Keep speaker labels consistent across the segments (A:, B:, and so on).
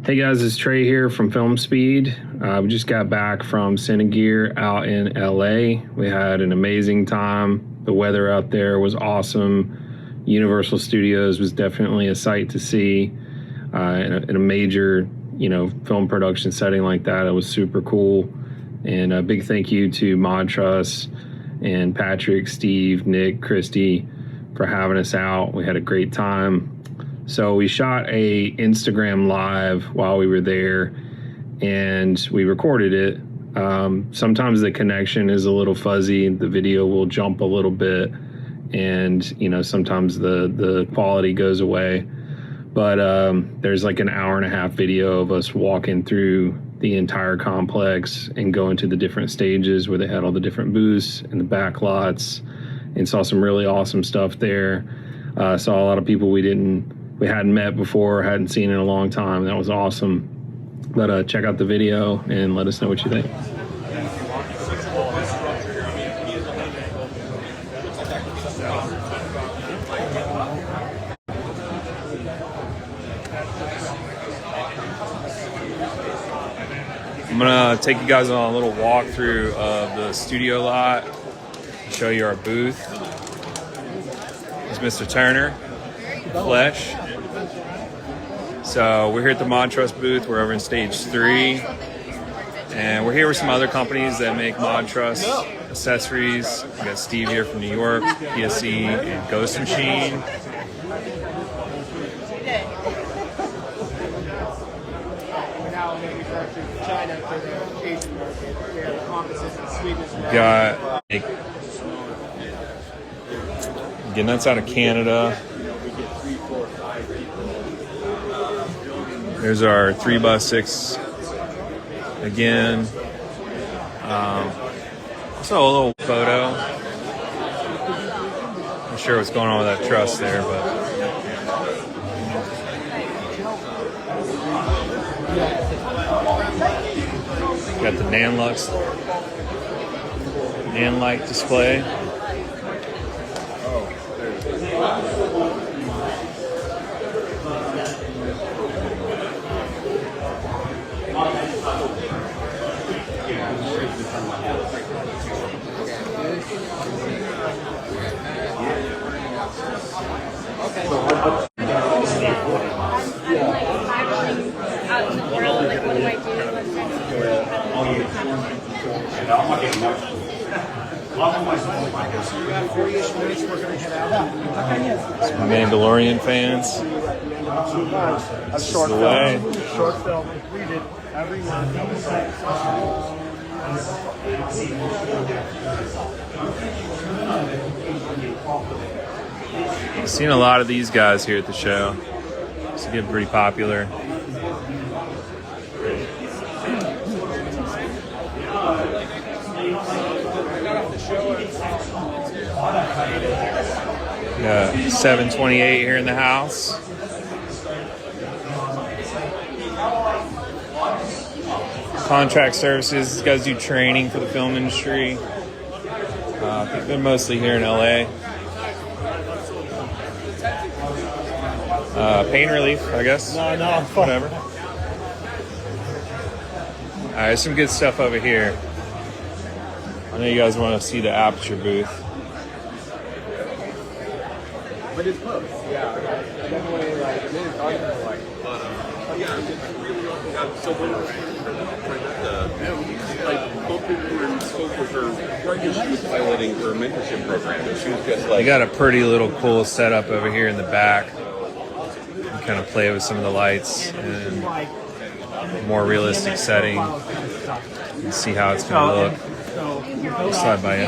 A: Hey guys, it's Trey here from Film Speed. We just got back from CineGear out in LA. We had an amazing time. The weather out there was awesome. Universal Studios was definitely a sight to see in a major, film production setting like that. It was super cool. And a big thank you to ModTruss and Patrick, Steve, Nick, Christy for having us out. We had a great time. So we shot a Instagram live while we were there and we recorded it. Sometimes the connection is a little fuzzy. The video will jump a little bit and, sometimes the quality goes away. But there's like an hour-and-a-half video of us walking through the entire complex and going to the different stages where they had all the different booths and the backlots, and saw some really awesome stuff there. Saw a lot of people we hadn't met before, hadn't seen in a long time. That was awesome. But check out the video and let us know what you think. I'm gonna take you guys on a little walkthrough of the studio lot, show you our booth. It's Mr. Turner, Flesh. So we're here at the ModTruss booth. We're over in stage 3. And we're here with some other companies that make ModTruss accessories. We got Steve here from New York, PSC, and Ghost Machine. Got again, that's out of Canada. There's our 3x6 again. So a little photo. Not sure what's going on with that truss there, but got the Nanlite display. Some Mandalorian fans.
B: That's short film. Short film. We did every month.
A: I've seen a lot of these guys here at the show. It's getting pretty popular. Yeah, 728 here in the house. Contract services. These guys do training for the film industry. I think they're mostly here in LA. Pain relief, I guess.
B: No,
A: whatever. All right, some good stuff over here. I know you guys want to see the Aputure booth.
C: But it's close. Yeah. Definitely like both people were in scope with her pregnant. She was piloting her mentorship program. She was just like.
A: They got a pretty little cool setup over here in the back. You kind of play with some of the lights and a more realistic setting. You can see how it's going to look. I'll slide by you.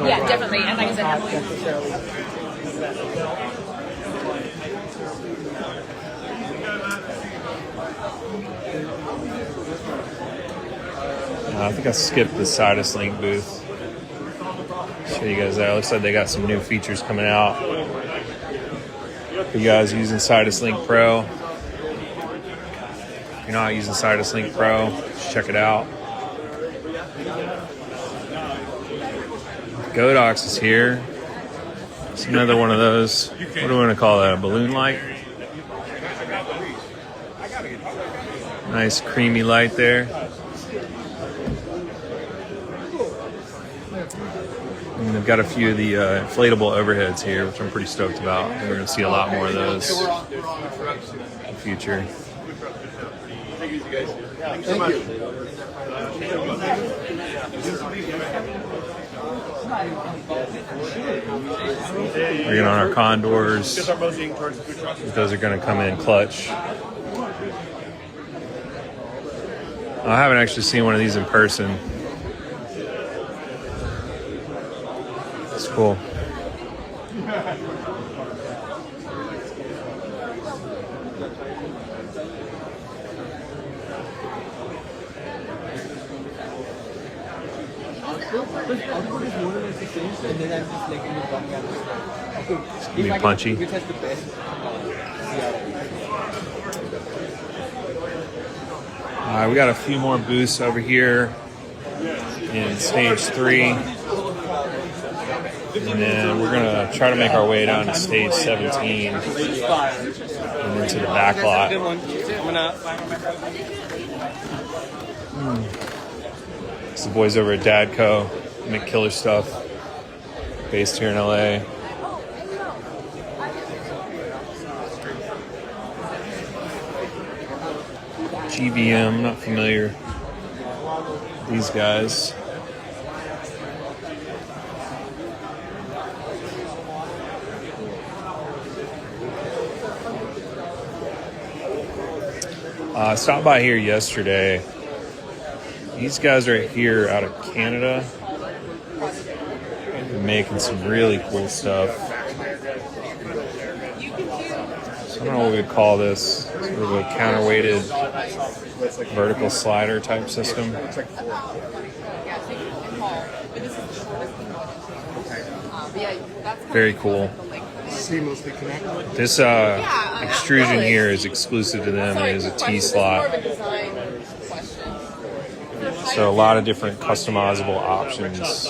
D: Yeah, definitely. And like I said,
A: I think I skipped the Siduslink booth. Show you guys that. It looks like they got some new features coming out. For you guys using Siduslink Pro. If you're not using Siduslink Pro, just check it out. GoDox is here. It's another one of those. What do we want to call that? A balloon light?
E: Nice creamy light there. And they've got a few of the inflatable overheads here, which I'm pretty stoked about. We're going to see a lot more of those in the future.
B: Thank you so much.
E: Working on our condors. Those are going to come in clutch. I haven't actually seen one of these in person. It's cool. It's gonna be punchy. We got a few more booths over here in stage 3. And then we're gonna try to make our way down to stage 17 and into the backlot. It's the boys over at Dadco, make killer stuff, based here in LA. GVM, not familiar with these guys. I stopped by here yesterday. These guys right here out of Canada are making some really cool stuff. So I don't know what we'd call this. Sort of a counterweighted vertical slider type system. Very cool.
B: Seamlessly connected.
E: This extrusion here is exclusive to them. It is a T-slot. So a lot of different customizable options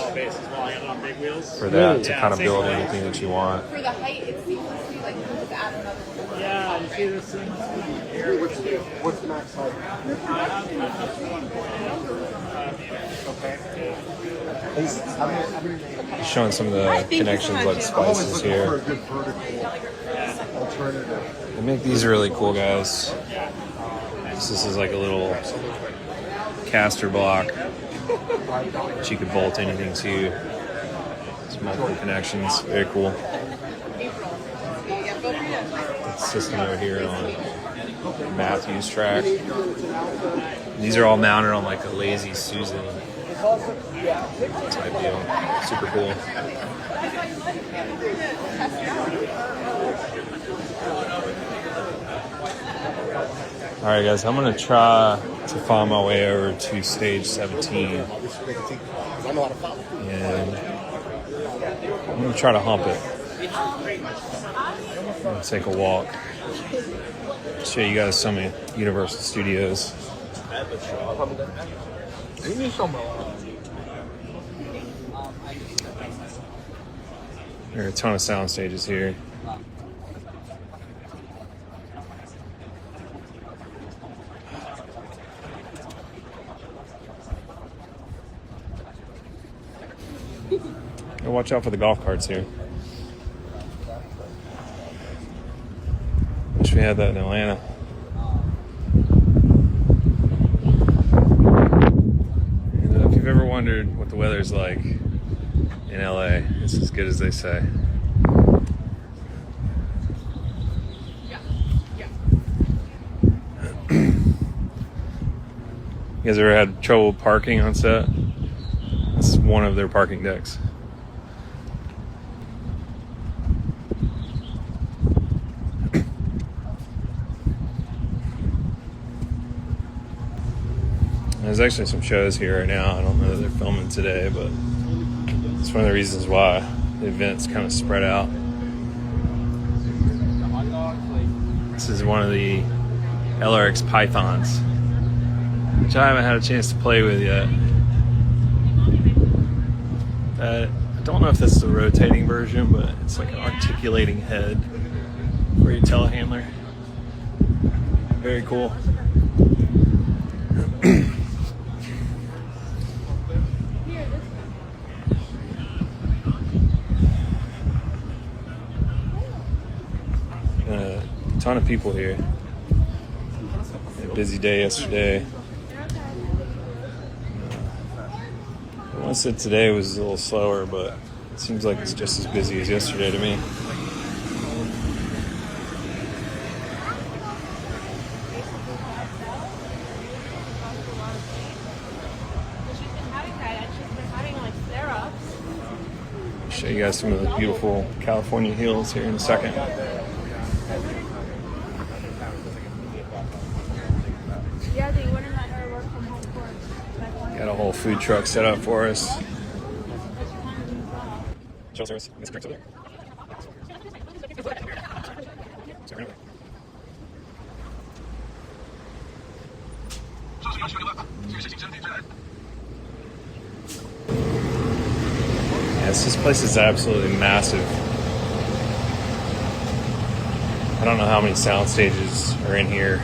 E: for that to kind of build anything that you want.
D: For the height, it seamlessly like just add another one.
B: Yeah, you see this thing here? What's the max height?
E: Okay. Showing some of the connections like spices here. They make these really cool, guys. This is like a little caster block that you could bolt anything to. Some multiple connections. Very cool. System over here on Matthew's track. These are all mounted on like a Lazy Susan type deal. Super cool. All right, guys, I'm gonna try to find my way over to stage 17, and I'm gonna try to hump it. I'm gonna take a walk, show you guys some of Universal Studios. There are a ton of sound stages here. Watch out for the golf carts here. Wish we had that in Atlanta. And if you've ever wondered what the weather's like in LA, it's as good as they say. You guys ever had trouble parking on set? This is one of their parking decks. There's actually some shows here right now. I don't know that they're filming today, but it's one of the reasons why the event's kind of spread out. This is one of the LRX Pythons, which I haven't had a chance to play with yet. I don't know if this is the rotating version, but it's like an articulating head for your telehandler. Very cool. A ton of people here. A busy day yesterday. I want to say today was a little slower, but it seems like it's just as busy as yesterday to me. Show you guys some of the beautiful California hills here in a second. Got a whole food truck set up for us. Service. Yes, this place is absolutely massive. I don't know how many sound stages are in here.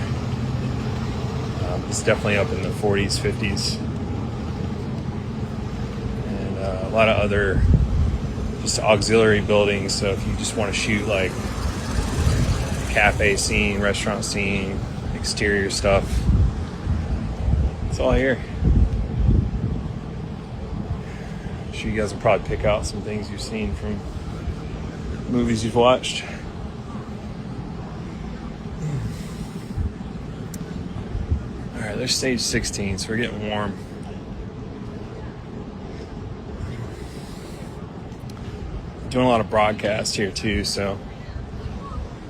E: It's definitely up in the 40s, 50s. And a lot of other just auxiliary buildings. So if you just want to shoot like cafe scene, restaurant scene, exterior stuff, it's all here. I'm sure you guys will probably pick out some things you've seen from movies you've watched. Alright, there's stage 16, so we're getting warm. Doing a lot of broadcast here too, so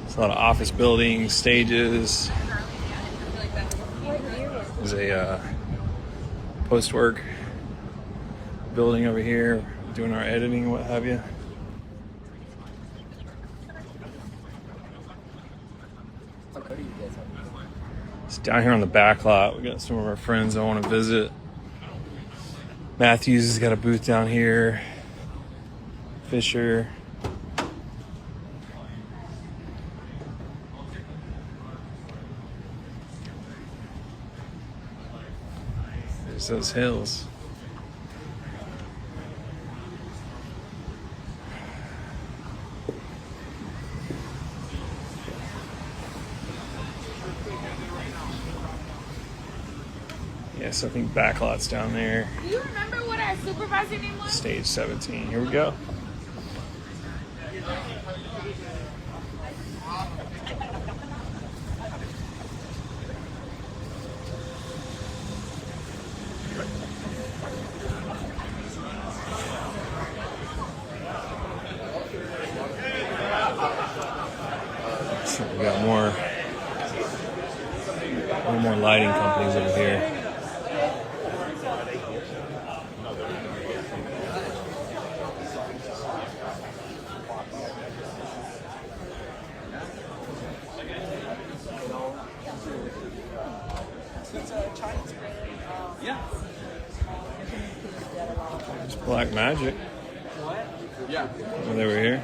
E: there's a lot of office buildings, stages. There's a post-work building over here, doing our editing and what have you. It's down here on the Backlot. We got some of our friends that want to visit. Matthews has got a booth down here. Fisher. There's those hills. Yes, I think Backlot's down there.
D: Do you remember what our supervisor name was?
E: Stage 17. Here we go. So we got more lighting companies over here. It's Black Magic.
C: Yeah.
E: Oh, they were here.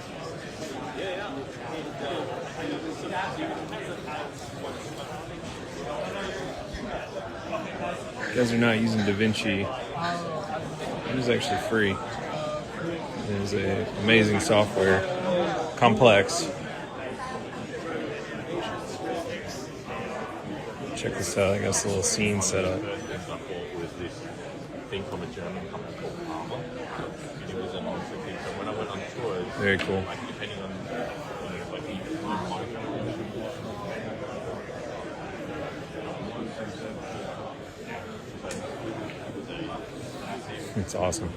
E: You guys are not using DaVinci. It is actually free. It is an amazing software. Complex. Check this out. I got this little scene set up. Very cool. It's awesome.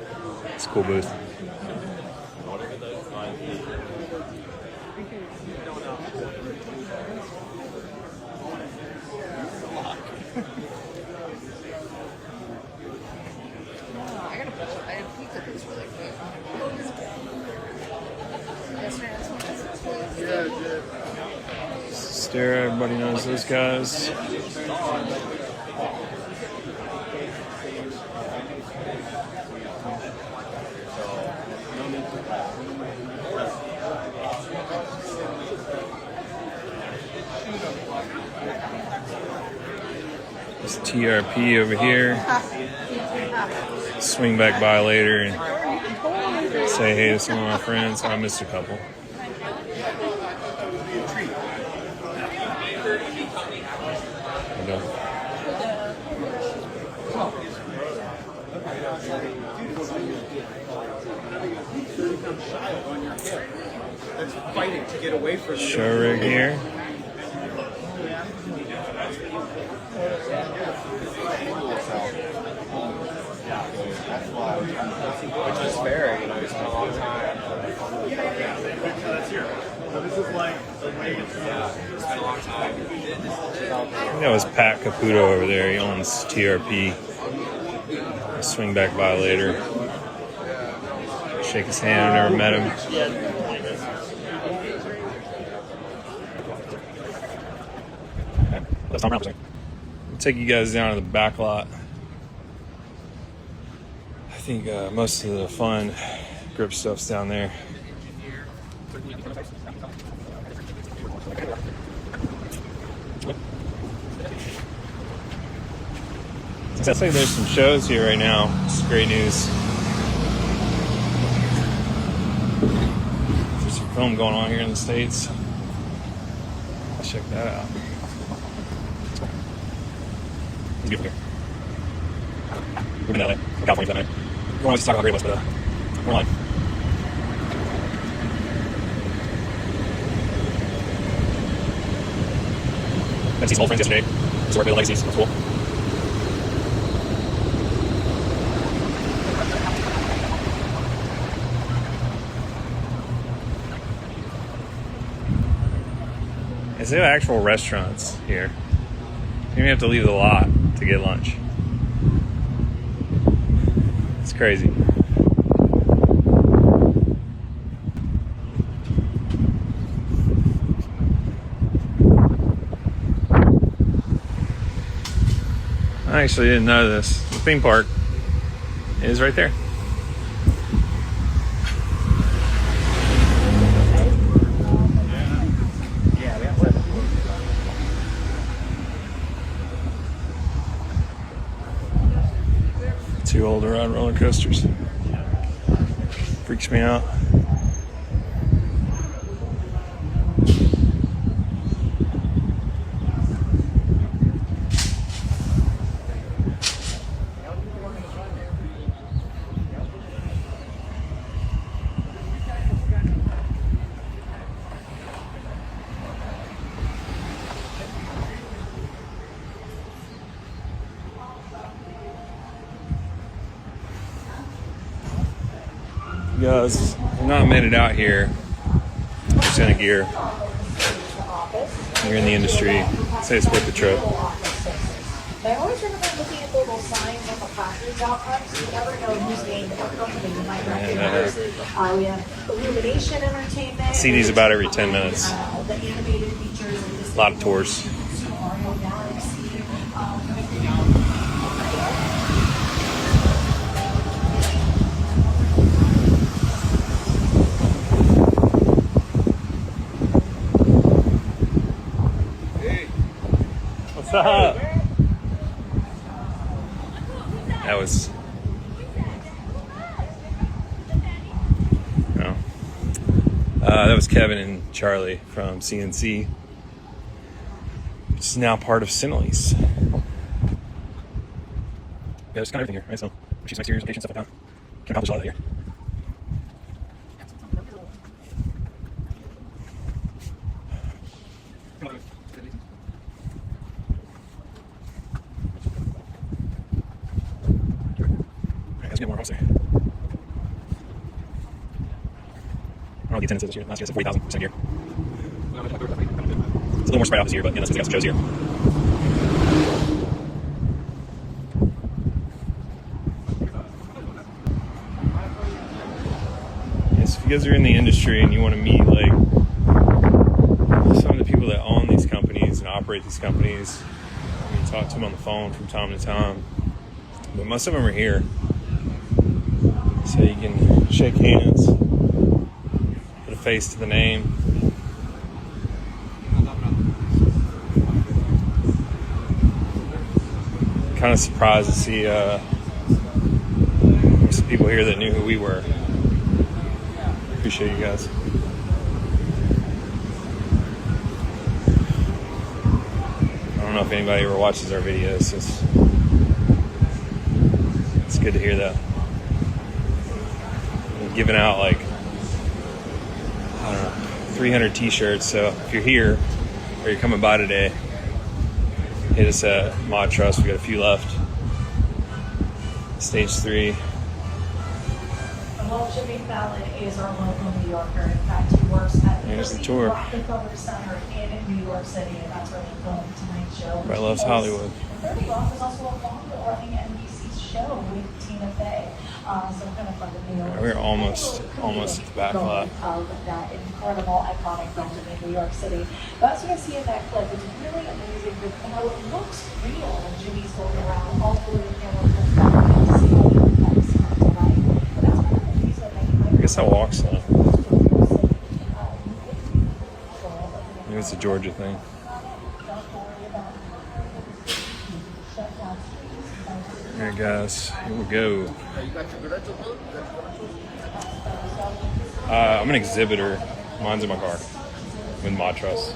E: It's a cool booth. Stare, everybody knows those guys. There's TRP over here. Swing back by later and say hey to some of my friends. I missed a couple. Okay.
C: Fighting to get away from
E: Show rig here.
C: which is fair, you know, you spent a long time.
B: This is like
C: You spent a long time.
E: I think that was Pat Caputo over there. He owns TRP. I'll swing back by later. Shake his hand. I've never met him. That's not representing. I'll take you guys down to the back lot. I think most of the fun grip stuff's down there. Sounds like there's some shows here right now. It's great news. There's some film going on here in the States. Let's check that out. It's beautiful here. We're in LA, California that night. We want to talk about great list, but we're online. Met these old friends yesterday. Scorpio Legacies. That's cool. Is there actual restaurants here? You have to leave the lot to get lunch. It's crazy. I actually didn't know this. The theme park is right there. Too old to ride roller coasters. Freaks me out. Guys, I've not made it out here. CineGear. You're in the industry. Say it's worth the trip.
F: I always recommend looking at the little signs on the placards out front, so you never know who's named what company you might recognize. We have Illumination Entertainment.
E: See these about every 10 minutes.
F: The animated features.
E: A lot of tours.
F: Mario Galaxy.
E: What's up? That was Kevin and Charlie from CNC, which is now part of Cinelease. Yeah, there's kind of everything here, right? So, she's my series, location, stuff like that. Can accomplish a lot of that here. Let's get more across there. I don't know what the attendance is this year. Last year I said 40,000% year. It's a little more spread out this year, but yeah, that's because they got some shows here. Yes, if you guys are in the industry and you want to meet like some of the people that own these companies and operate these companies, you can talk to them on the phone from time to time. But most of them are here. So you can shake hands, put a face to the name. kind of surprised to see some people here that knew who we were. Appreciate you guys. I don't know if anybody ever watches our videos. It's good to hear that. We're giving out like, I don't know, 300 t-shirts. So if you're here or you're coming by today, hit us at ModTruss. We got a few left. Stage 3.
F: Well, Jimmy Fallon is our local New Yorker. In fact, he works at
E: Here's the tour.
F: Rockefeller Center in New York City, and that's where we filmed tonight's show.
E: Everybody loves Hollywood.
F: 30 Rock is also a longer-running NBC show with Tina Fey. So kind of fun to New York.
E: We're almost at the Backlot.
F: Of that incredible, iconic building in New York City. But as you can see in that clip, it's really amazing how it looks real when Jimmy's going around all the way to camera.
E: I guess I walk some. Maybe it's a Georgia thing. Alright guys, here we go. I'm an exhibitor. Mine's in my car with ModTruss.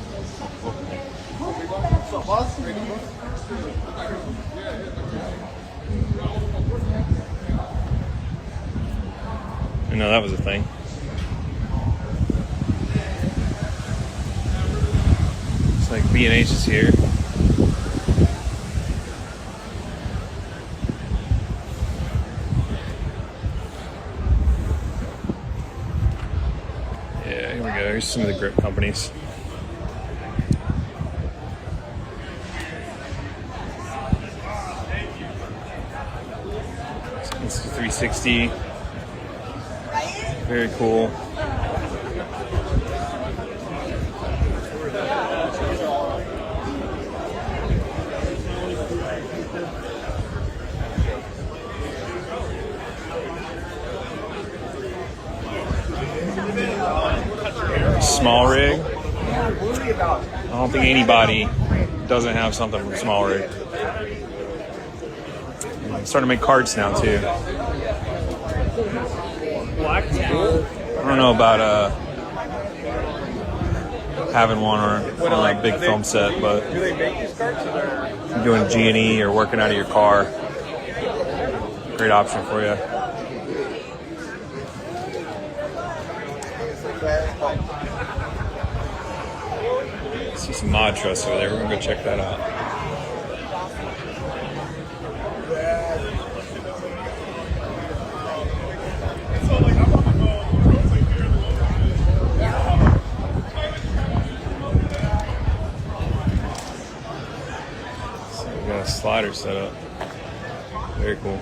E: I know that was a thing. It's like B&H is here. Yeah, here we go. Here's some of the grip companies. It's the 360. Very cool. Small rig. I don't think anybody doesn't have something from small rig. I'm starting to make carts now too. I don't know about having one on a big film set, but if you're doing G&E or working out of your car, great option for you. See some ModTruss over there. We're gonna go check that out. Slider set up. Very cool.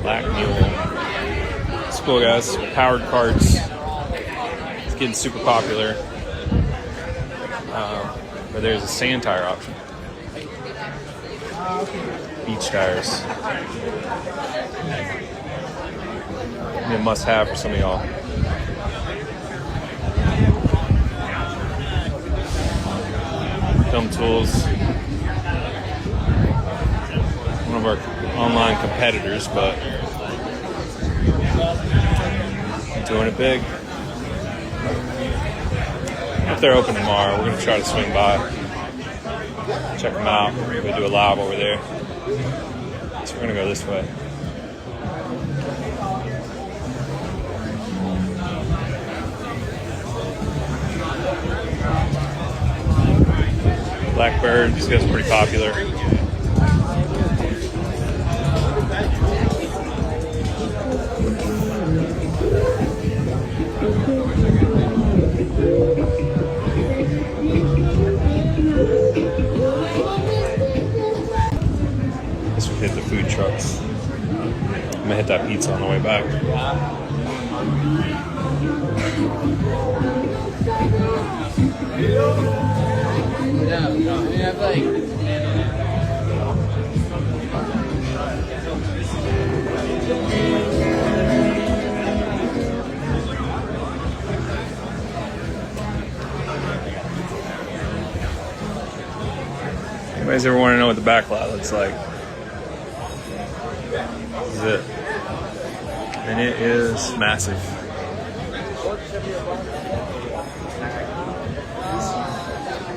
E: Black Mule. It's cool, guys. Powered carts. It's getting super popular. But there's a sand tire option. Beach tires. Be a must-have for some of y'all. Film Tools, one of our online competitors, but doing it big. If they're open tomorrow, we're going to try to swing by, check them out. We're going to do a live over there. So we're going to go this way. Blackbird, these guys are pretty popular. Guess we hit the food trucks. I'm gonna hit that pizza on the way back. guys ever want to know what the backlot looks like? This is it. And it is massive.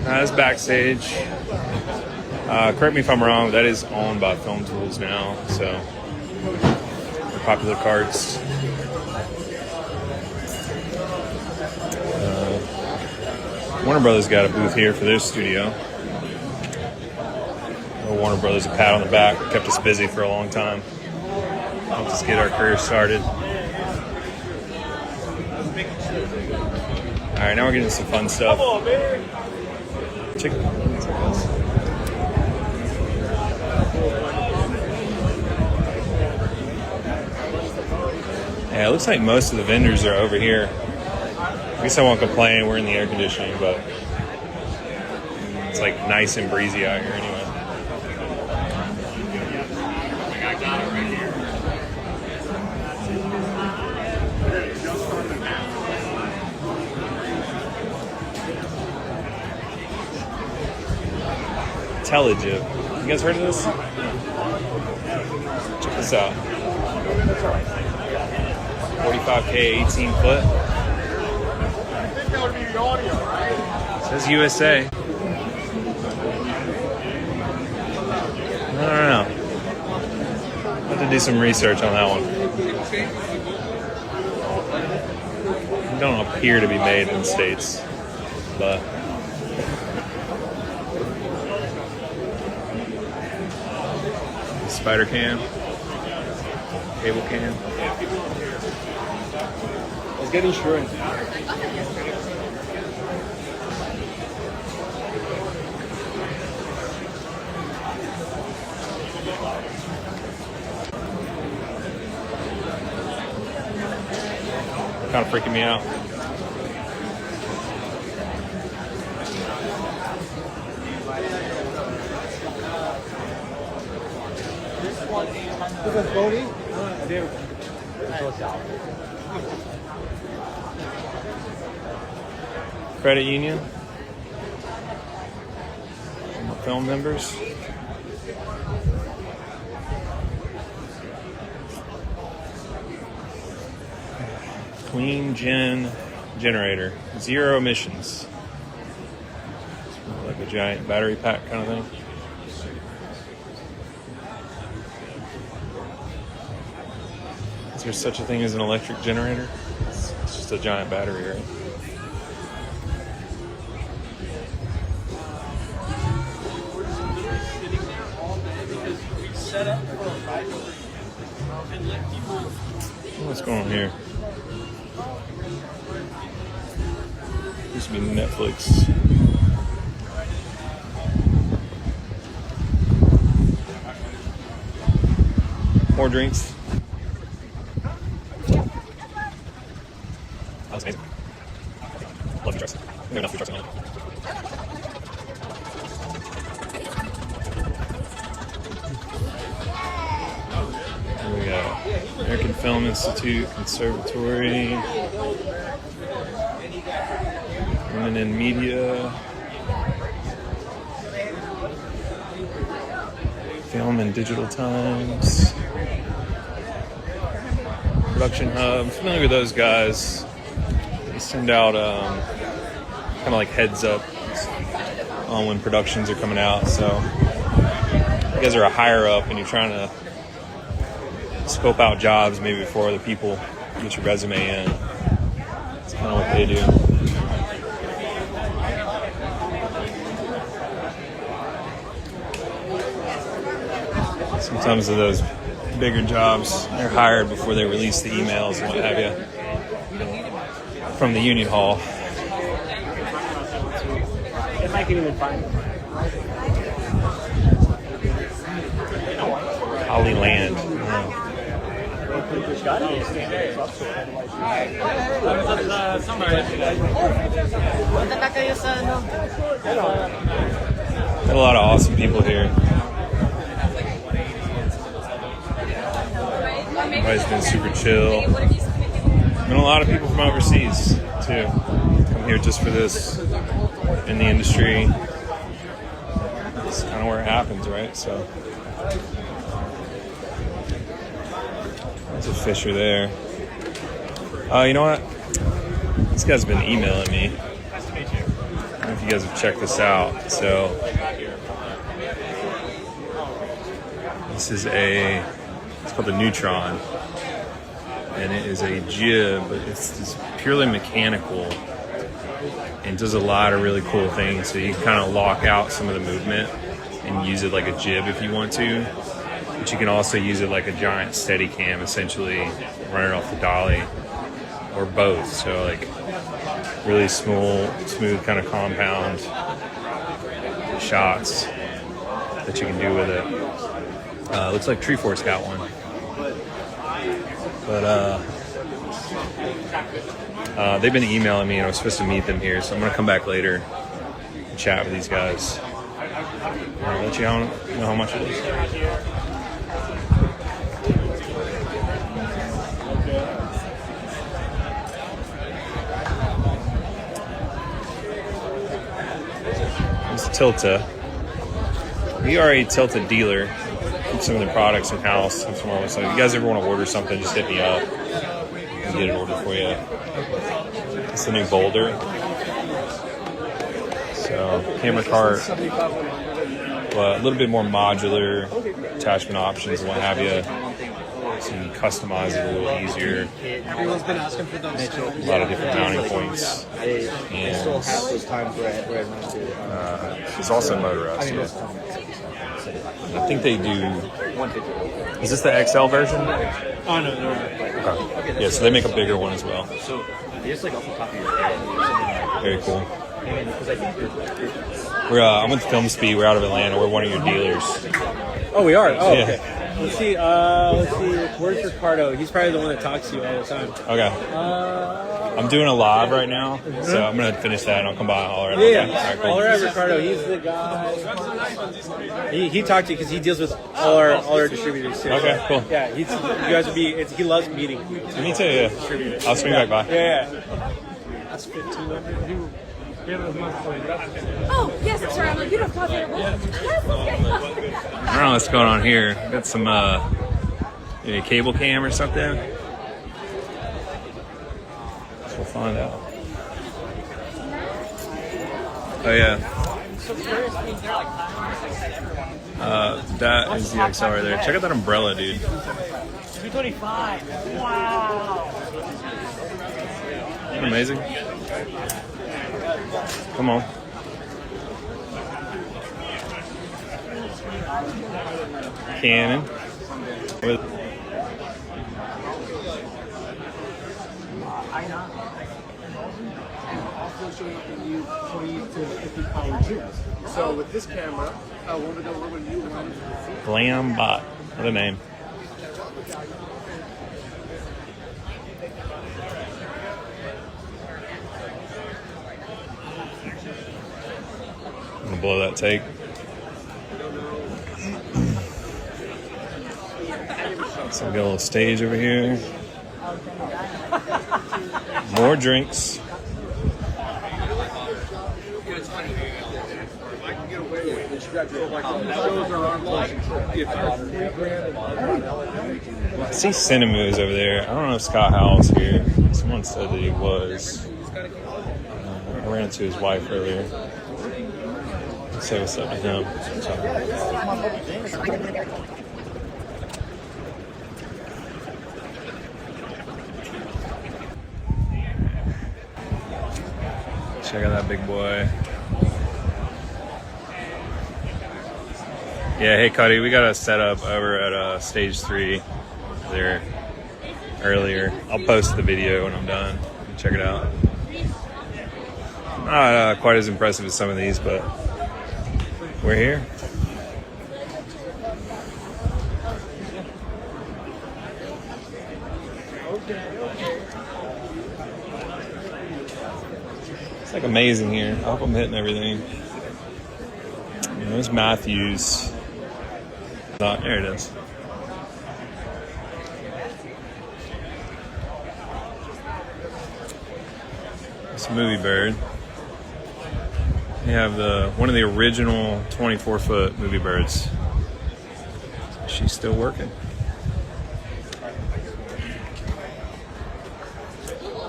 E: That's Backstage. Correct me if I'm wrong, that is owned by Film Tools now, so Popular Carts. Warner Brothers got a booth here for their studio. Warner Brothers a pat on the back, kept us busy for a long time. Helped us get our career started. Alright, now we're getting some fun stuff. Chicken. Yeah, it looks like most of the vendors are over here. I guess I won't complain, we're in the air conditioning, but it's like nice and breezy out here anyway. Intelligent. You guys heard of this? Check this out. 45K, 18 foot. It says USA. I don't know. I'll have to do some research on that one. They don't appear to be made in the States, but spider cam, cable cam.
B: Let's get insurance.
E: Kind of freaking me out. Credit union. Film members. Clean gen generator. 0 emissions. Like a giant battery pack kind of thing. Is there such a thing as an electric generator? It's just a giant battery, right? What's going on here? Used to be Netflix. More drinks. That's amazing. Love food trucks. We have enough food trucks in London. We got American Film Institute, Conservatory, Women in Media, Film and Digital Times, Production Hub. I'm familiar with those guys. They send out kind of like heads up on when productions are coming out. So you guys are a higher up and you're trying to scope out jobs maybe before other people get your resume in. That's kind of what they do. Sometimes of those bigger jobs, they're hired before they release the emails and what have you from the union hall.
B: If I can even find it.
E: Holly Land. Got a lot of awesome people here. Everybody's been super chill. Been a lot of people from overseas too. Come here just for this in the industry. It's kind of where it happens, right? So there's a fisher there. You know what? This guy's been emailing me. I don't know if you guys have checked this out. So this is it's called the Nutron, and it is a jib, but it's purely mechanical and does a lot of really cool things. So you can kind of lock out some of the movement and use it like a jib if you want to, but you can also use it like a giant steady cam, essentially running off the dolly, or both. So like really smooth kind of compound shots that you can do with it. Looks like Treefort's got one, but they've been emailing me and I was supposed to meet them here, so I'm gonna come back later and chat with these guys. I'll let you know how much it is. It's Tilta. We are a Tilta dealer. Keep some of the products in house. So if you guys ever want to order something, just hit me up. I'll get it ordered for you. It's the new Boulder. So camera cart, but a little bit more modular attachment options and what have you. So you can customize it a little easier.
G: Everyone's been asking for those.
E: A lot of different mounting points. And there's also ModTruss. Yeah. I think they do. Is this the XL version?
G: Oh, no.
E: Okay. Yeah, so they make a bigger one as well.
G: So, just like off the top of your head.
E: Very cool. I'm with Film Speed. We're out of Atlanta. We're one of your dealers.
G: Oh, we are? Oh,
E: yeah.
G: Okay. Let's see. Where's Ricardo? He's probably the one that talks to you all the time.
E: Okay. I'm doing a live right now, so I'm going to finish that and I'll come by and holler at him.
G: Yeah.
E: All right, cool.
G: Holler at Ricardo. He's the guy. He talked to you because he deals with all our distributors too.
E: Okay, cool.
G: Yeah, you guys would be. He loves meeting.
E: Me too, yeah. I'll swing back by.
G: Yeah. That's 1,500.
D: Oh, yes, I'm sorry. I'm like, you don't have coffee at
E: I don't know what's going on here. Got some maybe a cable cam or something. So we'll find out. Oh yeah. That is the XL right there. Check out that umbrella, dude.
G: 225. Wow.
E: Isn't that amazing? Come on. Canon. With
B: So with this camera, I want to know what you want.
E: Glam Bot. What a name. I'm gonna blow that take. So we got a little stage over here. More drinks. I see Cinemoos over there. I don't know if Scott Howell's here. Someone said that he was. I ran into his wife earlier. Let's say what's up with him. Check out that big boy. Yeah, hey Cuddy, we got a setup over at stage 3 there earlier. I'll post the video when I'm done. Check it out. Not quite as impressive as some of these, but we're here. It's like amazing here. I hope I'm hitting everything. There's Matthews. There it is. It's MovieBird. We have one of the original 24-foot MovieBirds. She's still working.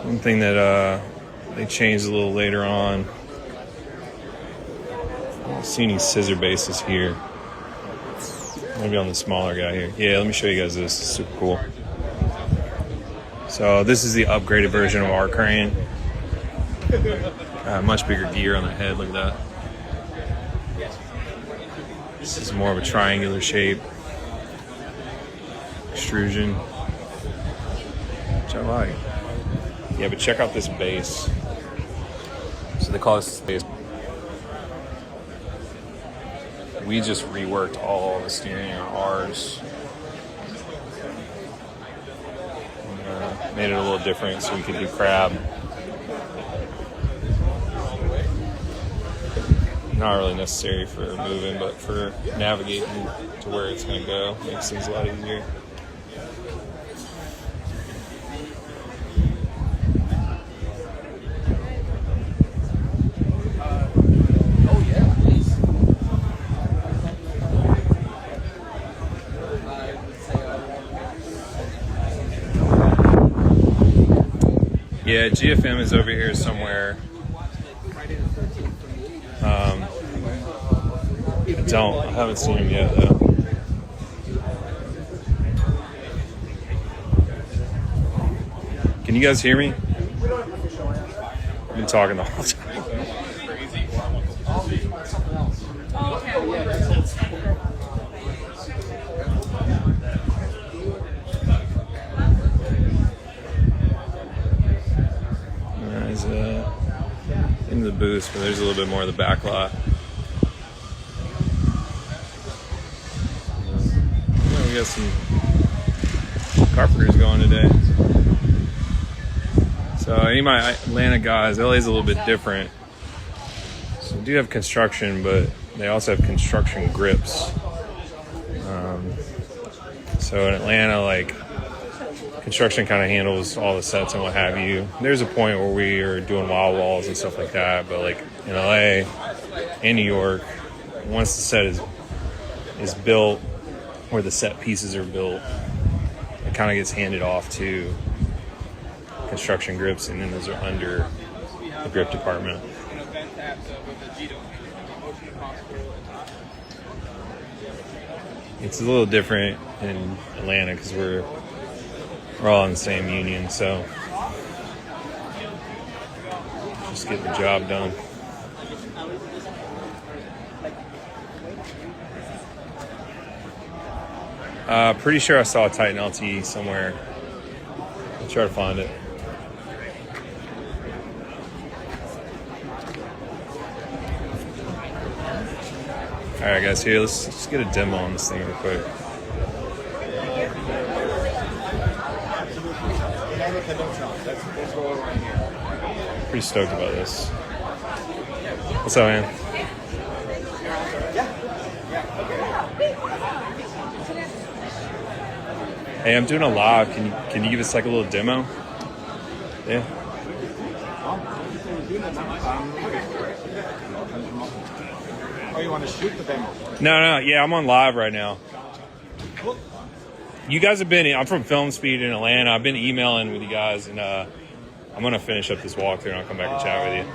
E: One thing that they changed a little later on. I don't see any scissor bases here. Maybe on the smaller guy here. Yeah, let me show you guys this. It's super cool. So this is the upgraded version of our crane. Much bigger gear on the head. Look at that. This is more of a triangular shape. Extrusion. Which I like. Yeah, but check out this base. So they call this base. We just reworked all the steering on ours. And, made it a little different so we could do crab. Not really necessary for moving, but for navigating to where it's going to go. Makes things a lot easier. Yeah, GFM is over here somewhere. I haven't seen him yet though. Can you guys hear me? I've been talking the whole time. There's into the booth, but there's a little bit more of the backlot. We got some carpenters going today. So any of my Atlanta guys, LA's a little bit different. So we do have construction, but they also have construction grips. So in Atlanta, like, construction kind of handles all the sets and what have you. There's a point where we are doing wall walls and stuff like that, but like in LA and New York, once the set is built, where the set pieces are built, it kind of gets handed off to construction grips, and then those are under the grip department. It's a little different in Atlanta because we're all in the same union, so just get the job done. Pretty sure I saw a Titan LT somewhere. I'll try to find it. Alright guys, here, let's just get a demo on this thing real quick. Pretty stoked about this. What's up, man? Hey, I'm doing a live. Can you give us like a little demo? Yeah.
B: Oh, you want to shoot the demo?
E: No. Yeah, I'm on live right now. You guys have been. I'm from Film Speed in Atlanta. I've been emailing with you guys, and I'm gonna finish up this walkthrough, and I'll come back and chat with you.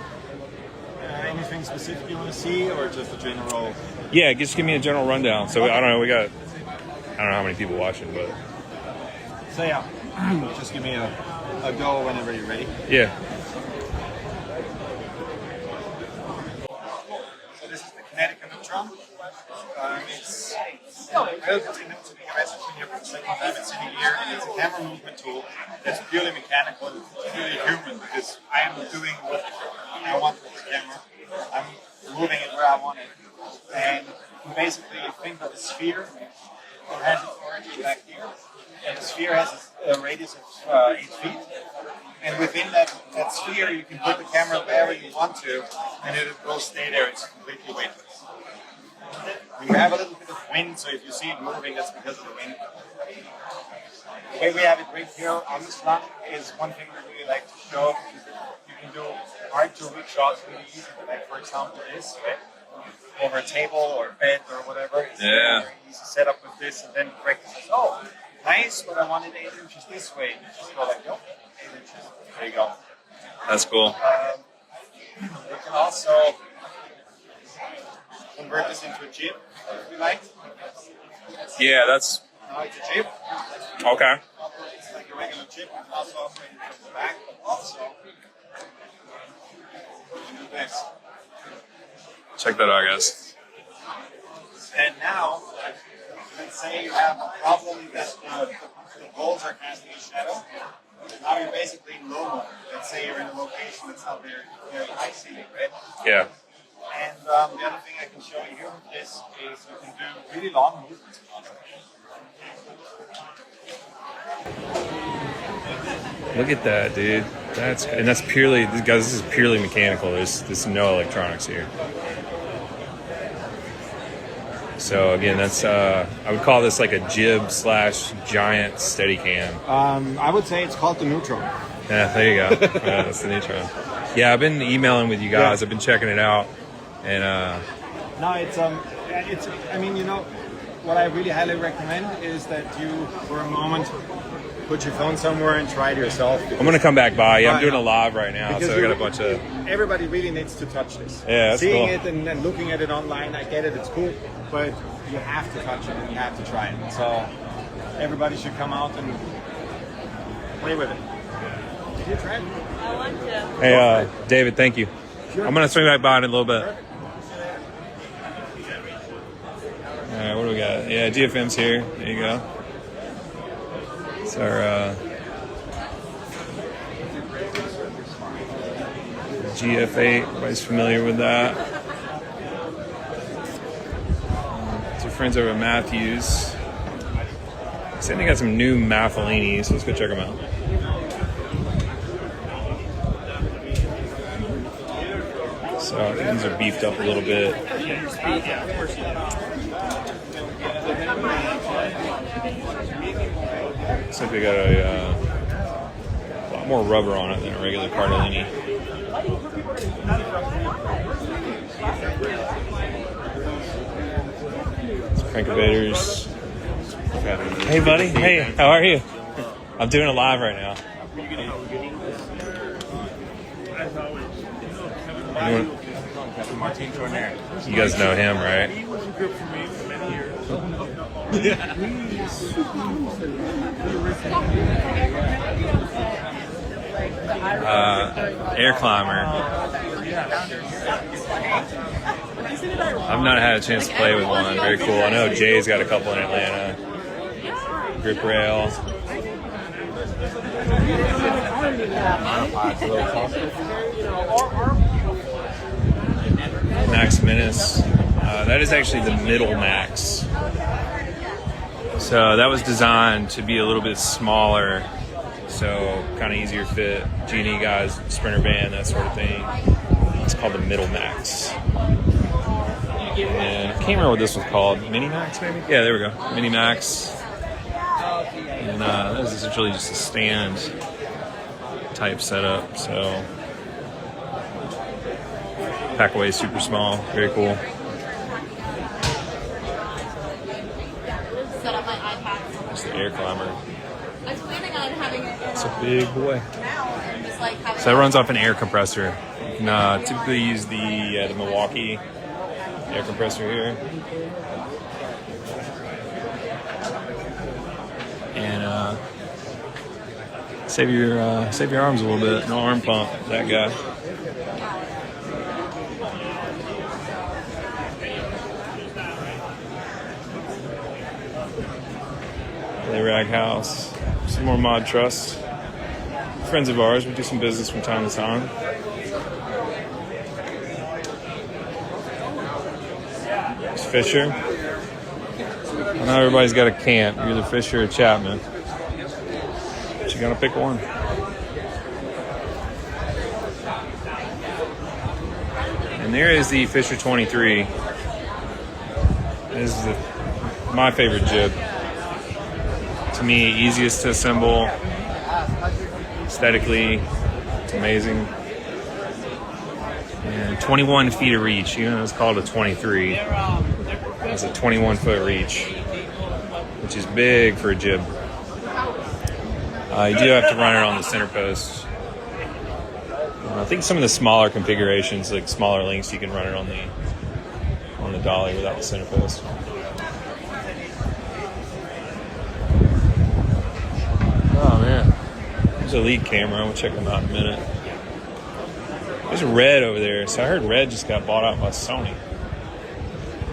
B: Anything specific you want to see, or just a general?
E: Yeah, just give me a general rundown. So I don't know. I don't know how many people watching, but.
B: So yeah, just give me a go whenever you're ready.
E: Yeah.
B: So this is the Cinetica Nutron. It's relatively new to the US. It's been here for the second time at CineGear. It's a camera movement tool that's purely mechanical and purely human, because I am doing what I want with the camera. I'm moving it where I want it. And basically, you think of a sphere that has its origin back here. And the sphere has a radius of 8 feet. And within that sphere, you can put the camera wherever you want to, and it will stay there. It's completely weightless. We have a little bit of wind, so if you see it moving, that's because of the wind. The way we have it right here on this line is one thing we really like to show. You can do hard to reach shots really easy. Like for example, this, right? Over a table or bed or whatever. It's
E: Yeah.
B: very easy setup with this, and then practice. Oh, nice, but I wanted 8 inches this way. You just go like, nope, 8 inches. There you go.
E: That's cool.
B: You can also convert this into a jib if you like.
E: Yeah, that's
B: Now it's a jib.
E: okay.
B: It's like a regular jib. You can also operate it from the back, but also you can do this.
E: Check that out, guys.
B: And now, let's say you have a problem that the balls are casting a shadow. Now you're basically in low mode. Let's say you're in a location that's not very high ceiling, right?
E: Yeah.
B: And the other thing I can show you here with this is you can do really long movements.
E: Look at that, dude. That's purely, guys. This is purely mechanical. There's no electronics here. So again, that's I would call this like a jib / giant Steadicam.
B: I would say it's called the Nutron.
E: Yeah, there you go. Yeah, that's the Nutron. Yeah, I've been emailing with you guys.
B: Yeah.
E: I've been checking it out, and
B: No, it's I mean, you know, what I really highly recommend is that you, for a moment, put your phone somewhere and try it yourself.
E: I'm gonna come back by. Yeah, I'm doing
B: Yeah.
E: a live right now,
B: Because
E: so I got a bunch of.
B: Everybody really needs to touch this.
E: Yeah, that's
B: Seeing
E: cool.
B: it and looking at it online, I get it, it's cool, but you have to touch it and you have to try it. So everybody should come out and play with it. Did you try it?
D: I want to.
E: Hey, David, thank you. I'm gonna swing back by in a little bit. All right, what do we got? Yeah, GFM's here. There you go. It's our GF8. Everybody's familiar with that. It's our friends over at Matthews. Saying they got some new Maffalini, so let's go check them out. So I think these are beefed up a little bit. Looks like they got a lot more rubber on it than a regular Cardellini. It's crank-o-vators. Hey, buddy. Hey, how are you? I'm doing it live right now. You guys know him, right? Air climber. I've not had a chance to play with one. Very cool. I know Jay's got a couple in Atlanta. Grip rail. Max Menace. That is actually the middle Max. So that was designed to be a little bit smaller, so kind of easier fit. G&E guys, Sprinter band, that sort of thing. It's called the middle Max. And I can't remember what this was called. Mini Max, maybe? Yeah, there we go. Mini Max. And this is essentially just a stand type setup. So pack away super small, very cool.
D: Set up my iPad.
E: It's the air climber.
D: I was planning on having it
E: It's a big boy.
D: now and just like having
E: So that runs off an air compressor. You can typically use the Milwaukee air compressor here. And save your arms a little bit. No arm pump, that guy. The Rag House. Some more ModTruss. Friends of ours, we do some business from time to time. It's Fisher. I know everybody's got a camp. You're either Fisher or Chapman. But you gotta pick one. And there is the Fisher 23. This is my favorite jib. To me, easiest to assemble. Aesthetically, it's amazing. And 21 feet of reach, even though it's called a 23. It's a 21-foot reach, which is big for a jib. You do have to run it on the center post. I think some of the smaller configurations, like smaller lengths, you can run it on the dolly without the center post. Oh man, there's a lead camera. We'll check them out in a minute. There's Red over there. So I heard Red just got bought out by Sony.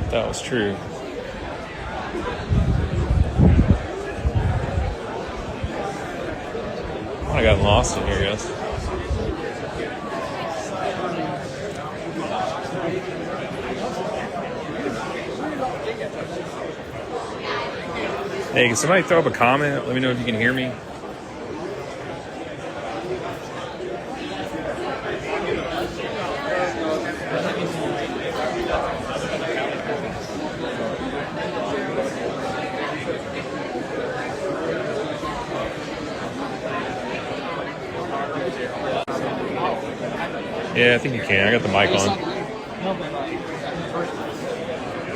E: If that was true. I got lost in here, guys. Hey, can somebody throw up a comment? Let me know if you can hear me. Yeah, I think you can. I got the mic on.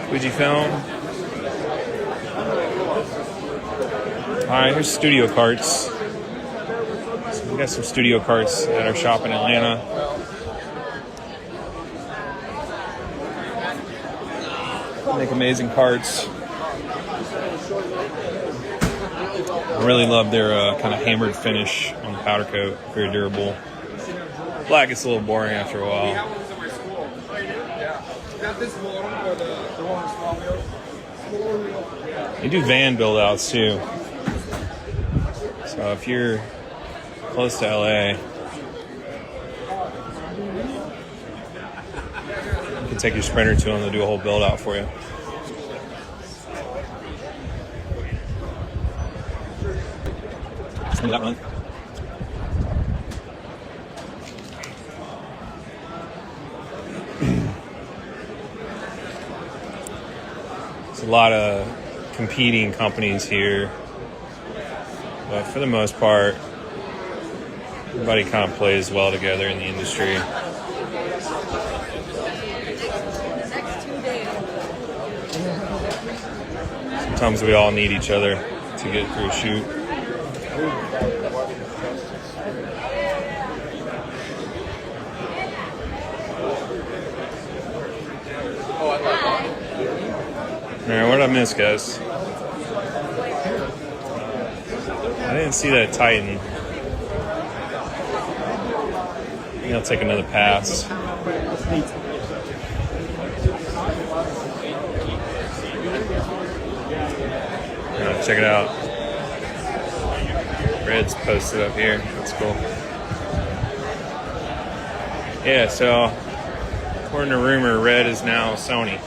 E: Fujifilm. Alright, here's Studio Carts. So we got some Studio Carts at our shop in Atlanta. They make amazing carts. I really love their kind of hammered finish on the powder coat. Very durable. Black gets a little boring after a while. They do van build outs too. So if you're close to LA, you can take your Sprinter to them. They'll do a whole build out for you. That one. There's a lot of competing companies here, but for the most part, everybody kind of plays well together in the industry. Sometimes we all need each other to get through a shoot. Alright, what did I miss, guys? I didn't see that Titan. I think I'll take another pass. Check it out. Red's posted up here. That's cool. Yeah, so according to rumor, Red is now Sony.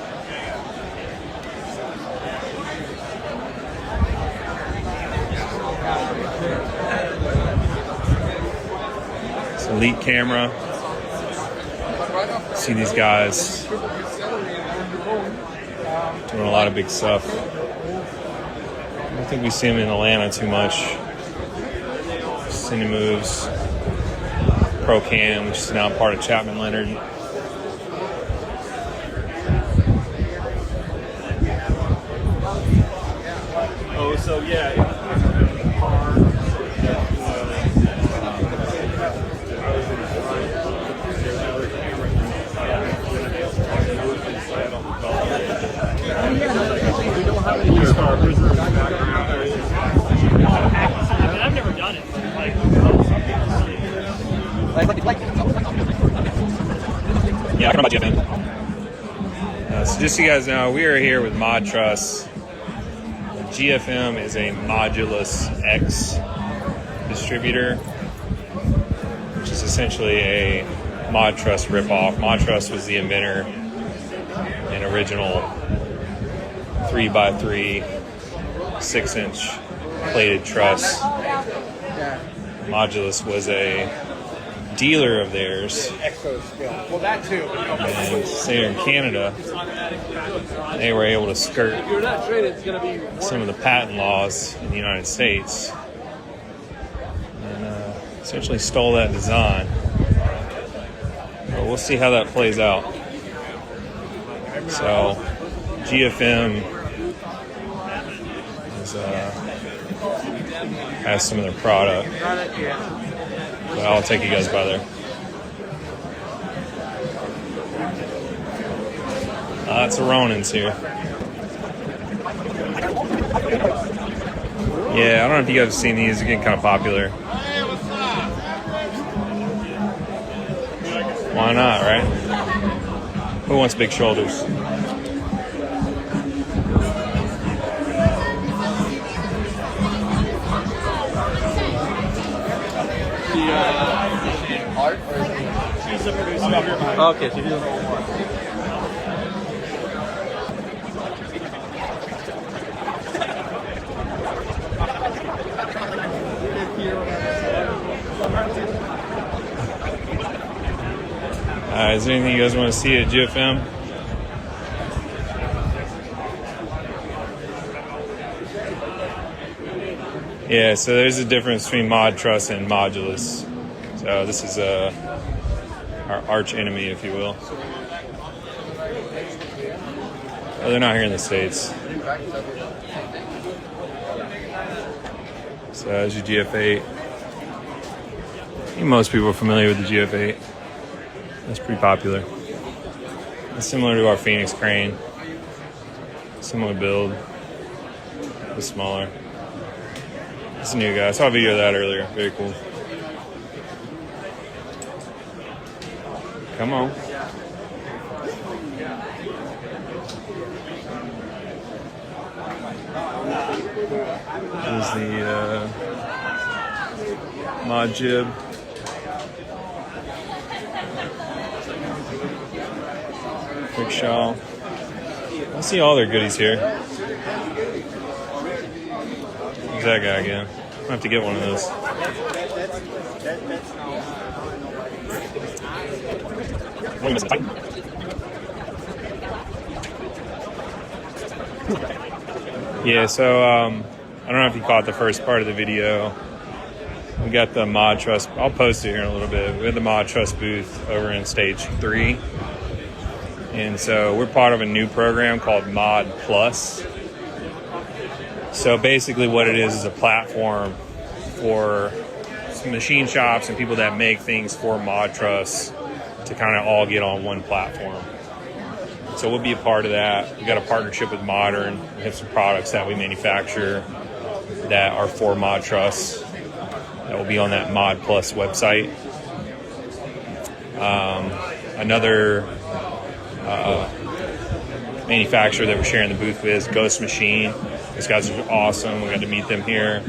E: It's elite camera. See these guys doing a lot of big stuff. I don't think we see them in Atlanta too much. Cinemoves, ProCam, which is now part of Chapman Leonard.
B: Oh, so yeah.
H: I've never done it.
E: Yeah, I can about GFM. So just so you guys know, we are here with ModTruss. GFM is a Modulus X distributor, which is essentially a ModTruss ripoff. ModTruss was the inventor and original 3x3 6-inch plated truss. Modulus was a dealer of theirs.
G: Well, that too.
E: And here in Canada, they were able to skirt some of the patent laws in the United States and essentially stole that design. we'll see how that plays out. So GFM is, has some of their product. But I'll take you guys by there. It's a Ronin's here. Yeah, I don't know if you guys have seen these. They're getting kind of popular. Why not, right? Who wants big shoulders?
G: Okay, so you
E: Is there anything you guys want to see at GFM? Yeah, so there's a difference between ModTruss and modulus. So this is our arch enemy, if you will. Oh, they're not here in the States. So there's your GF8. I think most people are familiar with the GF8. That's pretty popular. It's similar to our Phoenix crane. Similar build. It's smaller. It's a new guy. I saw a video of that earlier. Very cool. Come on. There's the mod jib. Quick shawl. I see all their goodies here. Who's that guy again? I have to get one of those. Yeah, so I don't know if you caught the first part of the video. We got the ModTruss. I'll post it here in a little bit. We had the ModTruss booth over in stage 3. And so we're part of a new program called Mod Plus. So basically what it is a platform for some machine shops and people that make things for ModTruss to kind of all get on one platform. So we'll be a part of that. We got a partnership with Modern. We have some products that we manufacture that are for ModTruss that will be on that Mod Plus website. Another manufacturer that we're sharing the booth with is Ghost Machine. These guys are awesome. We got to meet them here.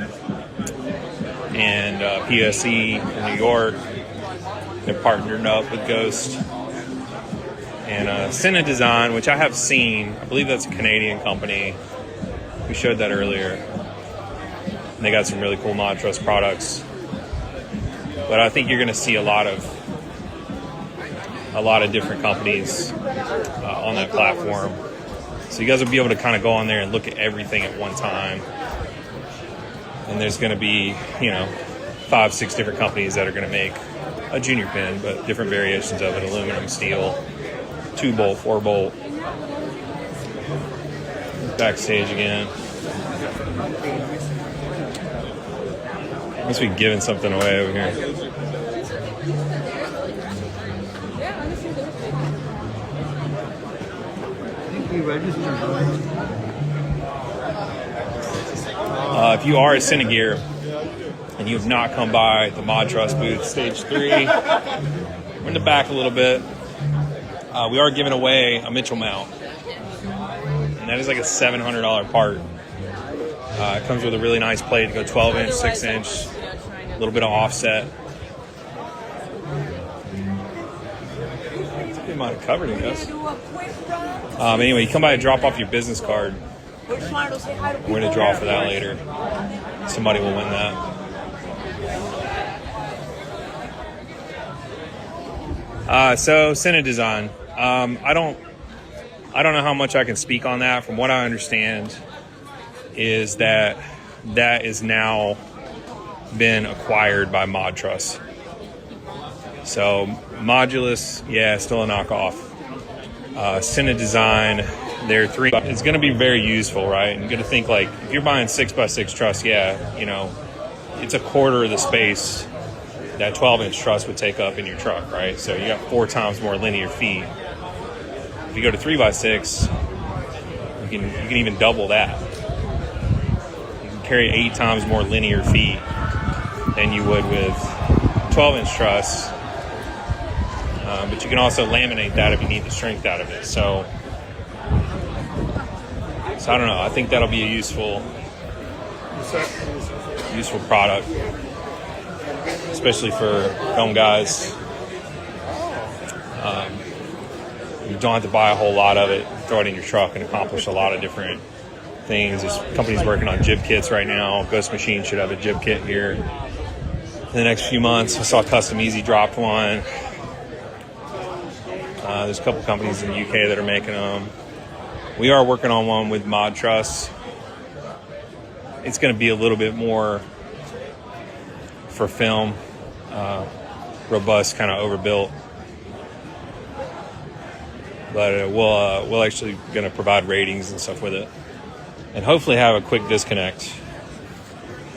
E: And PSE in New York. They're partnered up with Ghost. And CineDesign, which I have seen. I believe that's a Canadian company. We showed that earlier. And they got some really cool ModTruss products. But I think you're going to see a lot of different companies on that platform. So you guys will be able to kind of go on there and look at everything at one time. And there's going to be, 5-6 different companies that are going to make a junior pin, but different variations of it: aluminum, steel, 2-bolt, 4-bolt. Backstage again. Must be giving something away over here. If you are at CineGear and you have not come by the ModTruss booth, stage 3, we're in the back a little bit. We are giving away a Mitchell mount, and that is like a $700 part. It comes with a really nice plate to go 12-inch, 6-inch, a little bit of offset. I think they might have covered it, guys. Anyway, you come by and drop off your business card. We're going to draw for that later. Somebody will win that. So CineDesign. I don't know how much I can speak on that. From what I understand, is that is now been acquired by ModTruss. So Modulus, yeah, still a knockoff. CineDesign, they're 3. It's going to be very useful, right? And you're going to think like, if you're buying 6x6 truss, yeah, you know, it's a quarter of the space that 12-inch truss would take up in your truck, right? So you got 4 times more linear feet. If you go to 3x6, you can even double that. You can carry 8 times more linear feet than you would with 12-inch truss. But you can also laminate that if you need the strength out of it. So I don't know. I think that'll be a useful product, especially for film guys. You don't have to buy a whole lot of it. Throw it in your truck and accomplish a lot of different things. There's companies working on jib kits right now. Ghost Machine should have a jib kit here in the next few months. I saw Custom Easy dropped one. There's a couple companies in the UK that are making them. We are working on one with ModTruss. It's going to be a little bit more for film, robust, kind of overbuilt. But we'll actually going to provide ratings and stuff with it, and hopefully have a quick disconnect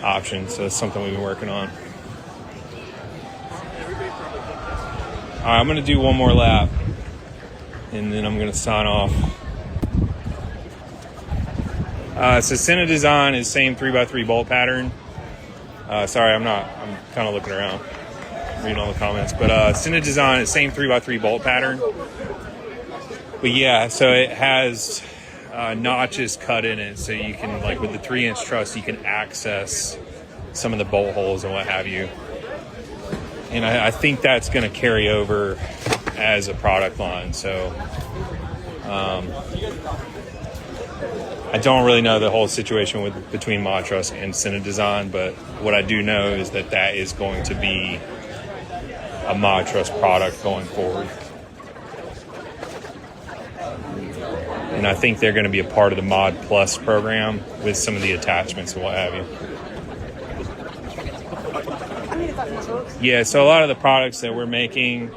E: option. So that's something we've been working on. All right, I'm going to do one more lap, and then I'm going to sign off. So CineDesign is same 3x3 bolt pattern. Sorry, I'm kind of looking around, reading all the comments. But CineDesign is same 3x3 bolt pattern. But yeah, so it has notches cut in it, so you can, like with the 3-inch truss, you can access some of the bolt holes and what have you. And I think that's going to carry over as a product line. So I don't really know the whole situation between ModTruss and CineDesign, but what I do know is that is going to be a ModTruss product going forward. And I think they're going to be a part of the Mod Plus program with some of the attachments and what have you. Yeah, so a lot of the products that we're making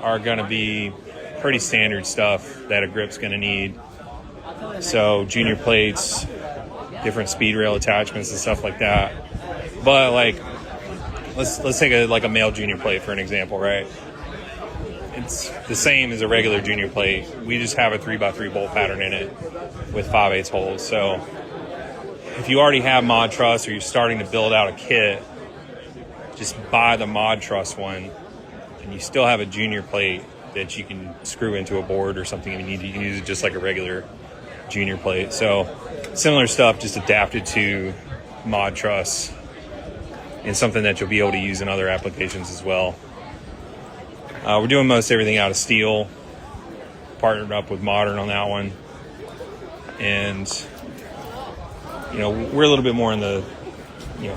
E: are going to be pretty standard stuff that a grip's going to need. So junior plates, different speed rail attachments and stuff like that. But like, let's take a male junior plate for an example, right? It's the same as a regular junior plate. We just have a 3x3 bolt pattern in it with 5/8 holes. So if you already have ModTruss or you're starting to build out a kit, just buy the ModTruss one, and you still have a junior plate that you can screw into a board or something if you need to. You can use it just like a regular junior plate. So similar stuff, just adapted to ModTruss, and something that you'll be able to use in other applications as well. We're doing most everything out of steel. Partnered up with Modern on that one. And, you know, we're a little bit more in the,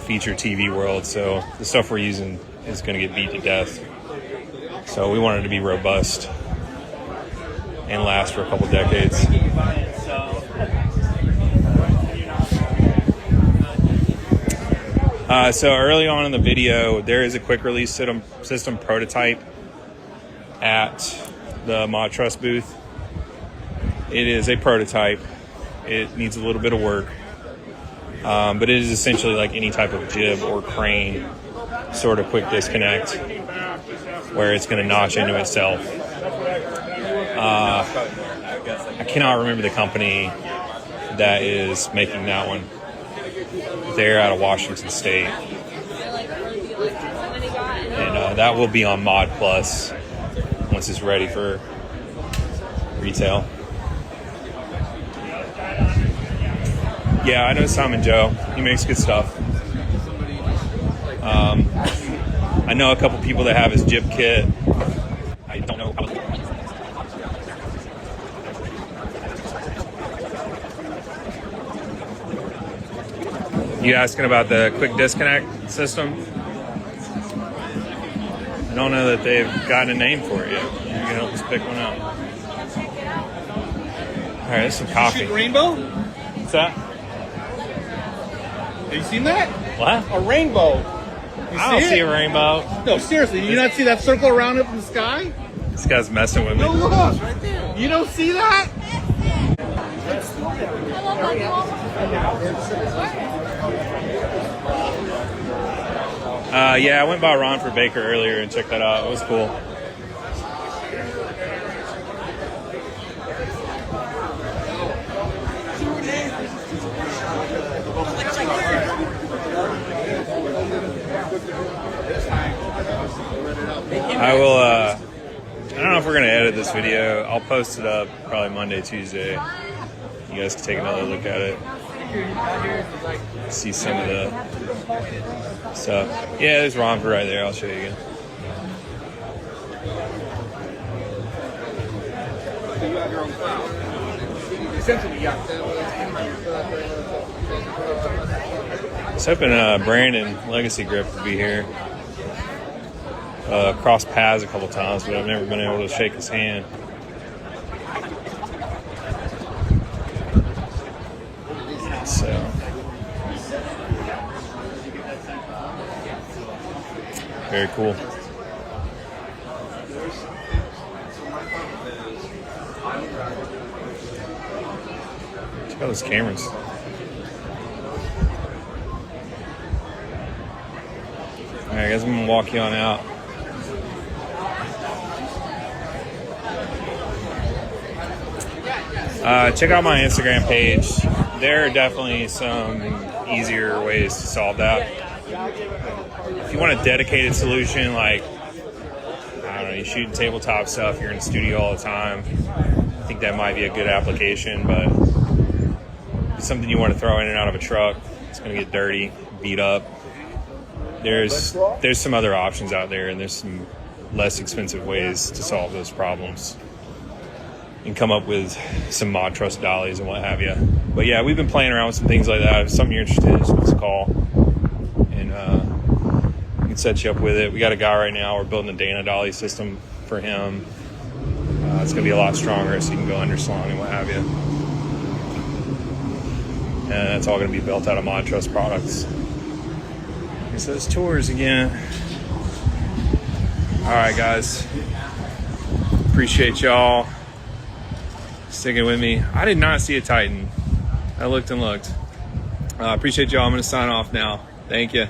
E: feature TV world. So the stuff we're using is going to get beat to death. So we wanted to be robust and last for a couple decades. So early on in the video, there is a quick release system prototype at the ModTruss booth. It is a prototype. It needs a little bit of work, but it is essentially like any type of jib or crane sort of quick disconnect where it's going to notch into itself. I cannot remember the company that is making that one. They're out of Washington State, and that will be on Mod Plus once it's ready for retail. Yeah, I know Simon Joe. He makes good stuff. I know a couple people that have his jib kit. I don't know how. You asking about the quick disconnect system? I don't know that they've gotten a name for it yet. You can help us pick one out. All right, there's some coffee.
G: Rainbow?
E: What's that?
G: Have you seen that?
E: What?
G: A rainbow.
E: I don't see a rainbow.
G: No, seriously, you not see that circle around up in the sky?
E: This guy's messing with me.
G: No, look, right there. You don't see that?
E: Yeah, I went by Ron for Baker earlier and checked that out. It was cool. I will, I don't know if we're going to edit this video. I'll post it up probably Monday, Tuesday. You guys can take another look at it. See some of the stuff. Yeah, there's Romper right there. I'll show you again. I was hoping Brandon Legacy Grip would be here. Crossed paths a couple times, but I've never been able to shake his hand. So very cool. Check out those cameras. All right, guys, I'm gonna walk you on out. Check out my Instagram page. There are definitely some easier ways to solve that. If you want a dedicated solution, like, I don't know, you shoot tabletop stuff, you're in the studio all the time, I think that might be a good application, but if it's something you want to throw in and out of a truck, it's going to get dirty, beat up. There's some other options out there, and there's some less expensive ways to solve those problems and come up with some ModTruss dollies and what have you. But yeah, we've been playing around with some things like that. If something you're interested in, just give us a call, and we can set you up with it. We got a guy right now, we're building a Dana dolly system for him. It's gonna be a lot stronger, so you can go underslung and what have you. And it's all gonna be built out of ModTruss products. Here's those tours again. All right, guys. Appreciate y'all sticking with me. I did not see a Titan. I looked and looked. Appreciate y'all. I'm going to sign off now. Thank you.